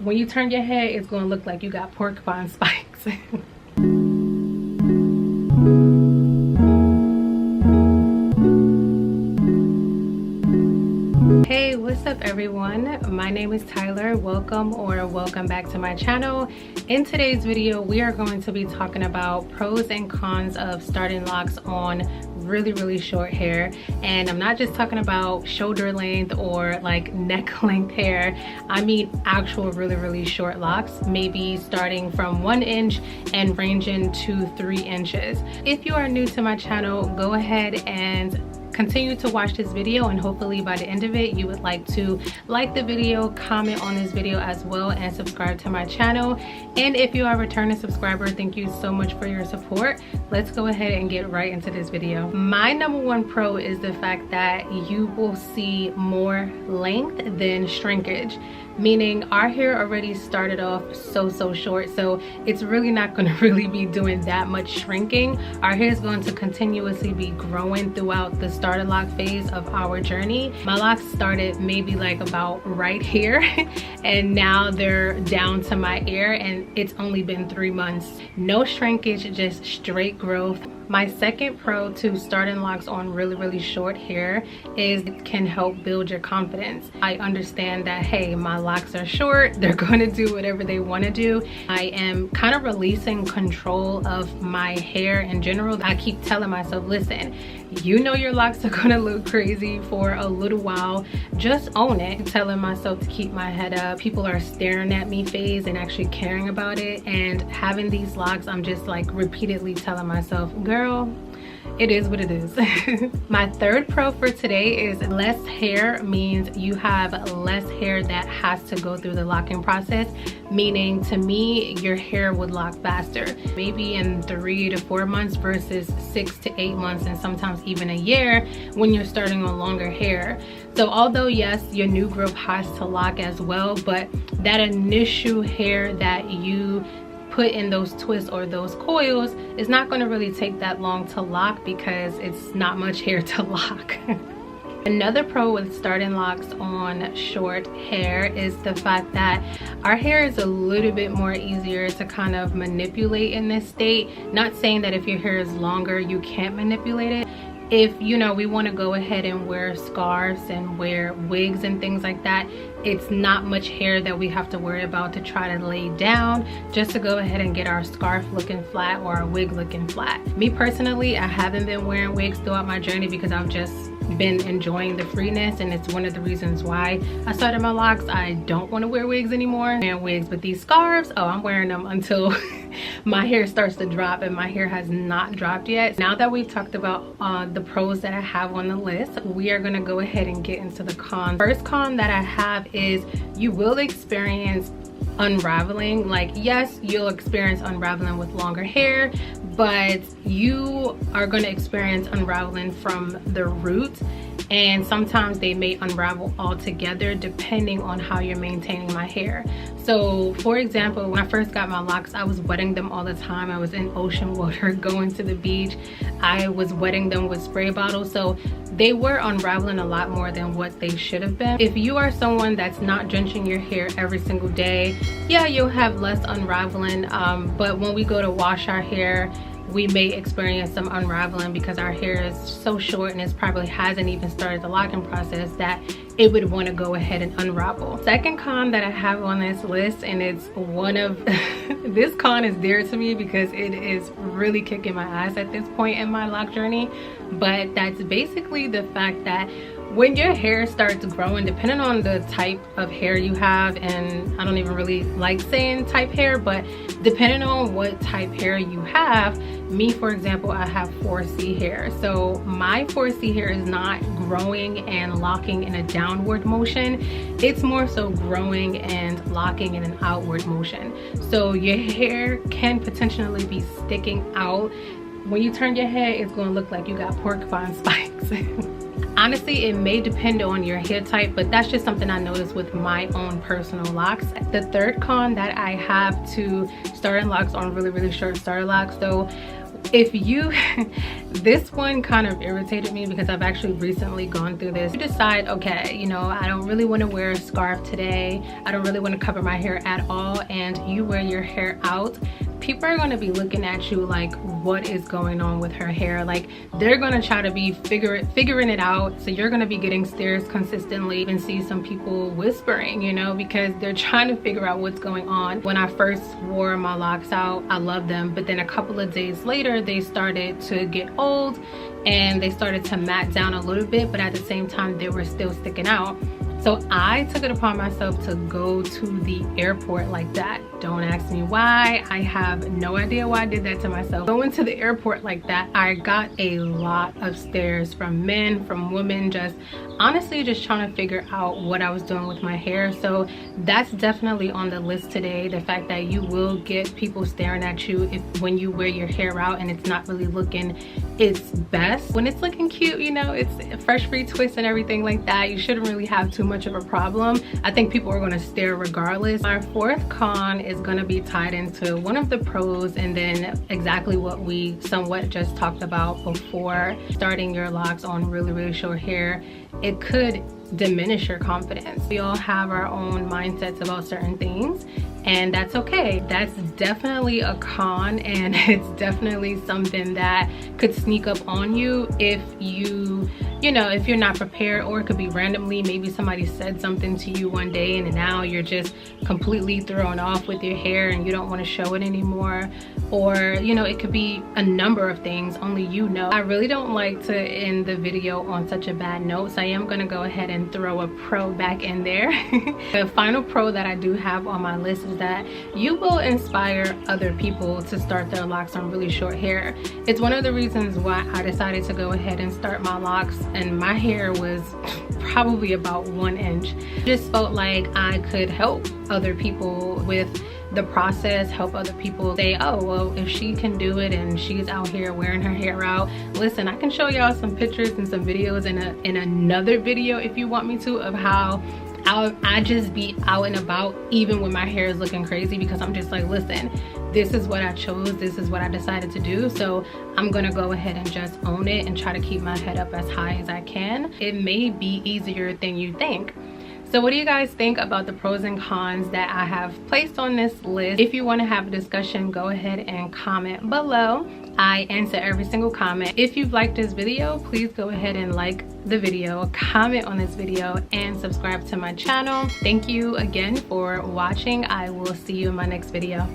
when you turn your head, it's going to look like you got porcupine spikes. Hey, what's up everyone? My name is Tyler. Welcome back to my channel. In today's video, we are going to be talking about pros and cons of starting locks on really short hair. And I'm not just talking about shoulder length or like neck length hair. I mean actual really short locks, maybe starting from 1 inch and ranging to 3 inches. If you are new to my channel, go ahead and continue to watch this video, and hopefully by the end of it you would like to like the video, comment on this video as well, and subscribe to my channel. And if you are a returning subscriber, thank you so much for your support. Let's go ahead and get right into this video. My number one pro is the fact that you will see more length than shrinkage, meaning our hair already started off so short, so it's really not going to really be doing that much shrinking. Our hair is going to continuously be growing throughout the starter lock phase of our journey. My locks started maybe like about right here and now they're down to my ear, and it's only been 3 months. No shrinkage, just straight growth. My second pro to starting locks on really short hair is it can help build your confidence. I understand that, hey, my locks are short, they're going to do whatever they want to do. I am kind of releasing control of my hair in general. I keep telling myself, listen, you know your locks are going to look crazy for a little while, just own it. I'm telling myself to keep my head up. People are staring at me phase and actually caring about it, and having these locks, I'm just like repeatedly telling myself, girl, it is what it is. My third pro for today is less hair means you have less hair that has to go through the locking process, meaning to me your hair would lock faster, maybe in 3 to 4 months versus 6 to 8 months, and sometimes even a year when you're starting on longer hair. So although yes, your new growth has to lock as well, but that initial hair that you put in those twists or those coils is not going to really take that long to lock because it's not much hair to lock. Another pro with starting locks on short hair is the fact that our hair is a little bit more easier to kind of manipulate in this state. Not saying that if your hair is longer you can't manipulate it. If you know we want to go ahead and wear scarves and wear wigs and things like that, it's not much hair that we have to worry about to try to lay down just to go ahead and get our scarf looking flat or our wig looking flat. Me personally, I haven't been wearing wigs throughout my journey because I've just been enjoying the freeness, and it's one of the reasons why I started my locks. I don't want to wear wigs anymore. Wearing wigs, but these scarves, oh, I'm wearing them until my hair starts to drop, and my hair has not dropped yet. Now that we've talked about the pros that I have on the list, we are going to go ahead and get into the cons. First con that I have is you will experience unraveling. Like, yes, you'll experience unraveling with longer hair, but you are going to experience unraveling from the root, and sometimes they may unravel altogether depending on how you're maintaining my hair. So for example, when I first got my locks, I was wetting them all the time. I was in ocean water, going to the beach. I was wetting them with spray bottles, so they were unraveling a lot more than what they should have been. If you are someone that's not drenching your hair every single day, yeah, you'll have less unraveling, but when we go to wash our hair, we may experience some unraveling because our hair is so short and it probably hasn't even started the locking process that it would want to go ahead and unravel. Second con that I have on this list, and it's one of this con is dear to me because it is really kicking my ass at this point in my lock journey, but that's basically the fact that when your hair starts growing, depending on the type of hair you have, and I don't even really like saying type hair, but depending on what type hair you have, me for example, I have 4C hair. So my 4C hair is not growing and locking in a downward motion. It's more so growing and locking in an outward motion. So your hair can potentially be sticking out. When you turn your head, it's going to look like you got porcupine spikes. Honestly, it may depend on your hair type, but that's just something I noticed with my own personal locks. The third con that I have to starting locks on really short starter locks, though, if you this one kind of irritated me because I've actually recently gone through this. You decide, okay, you know, I don't really want to wear a scarf today, I don't really want to cover my hair at all, and you wear your hair out, people are going to be looking at you like, what is going on with her hair? Like, they're going to try to be figuring it out. So you're going to be getting stares consistently, and see some people whispering, you know, because they're trying to figure out what's going on. When I first wore my locks out, I loved them, but then a couple of days later they started to get old and they started to mat down a little bit, but at the same time they were still sticking out. So I took it upon myself to go to the airport like that. Don't ask me why. I have no idea why I did that to myself. Going to the airport like that, I got a lot of stares from men, from women, just honestly just trying to figure out what I was doing with my hair. So that's definitely on the list today. The fact that you will get people staring at you when you wear your hair out and it's not really looking its best. When it's looking cute, you know, it's a fresh free twist and everything like that, you shouldn't really have too much of a problem. I think people are going to stare regardless. Our fourth con is going to be tied into one of the pros, and then exactly what we somewhat just talked about before. Starting your locks on really short hair, it could diminish your confidence. We all have our own mindsets about certain things, and that's okay. That's definitely a con, and it's definitely something that could sneak up on you if you know, if you're not prepared, or it could be randomly. Maybe somebody said something to you one day and now you're just completely thrown off with your hair and you don't want to show it anymore. Or, you know, it could be a number of things, only you know. I really don't like to end the video on such a bad note, so I am going to go ahead and throw a pro back in there. The final pro that I do have on my list is that you will inspire other people to start their locks on really short hair. It's one of the reasons why I decided to go ahead and start my locks, and my hair was probably about 1 inch. Just felt like I could help other people with the process, help other people say, oh well, if she can do it and she's out here wearing her hair out, listen, I can show y'all some pictures and some videos in another video if you want me to, of how I just be out and about even when my hair is looking crazy, because I'm just like, listen, this is what I chose, this is what I decided to do, so I'm gonna go ahead and just own it and try to keep my head up as high as I can. It may be easier than you think. So what do you guys think about the pros and cons that I have placed on this list? If you want to have a discussion, go ahead and comment below. I answer every single comment. If you've liked this video, please go ahead and like the video, comment on this video, and subscribe to my channel. Thank you again for watching. I will see you in my next video.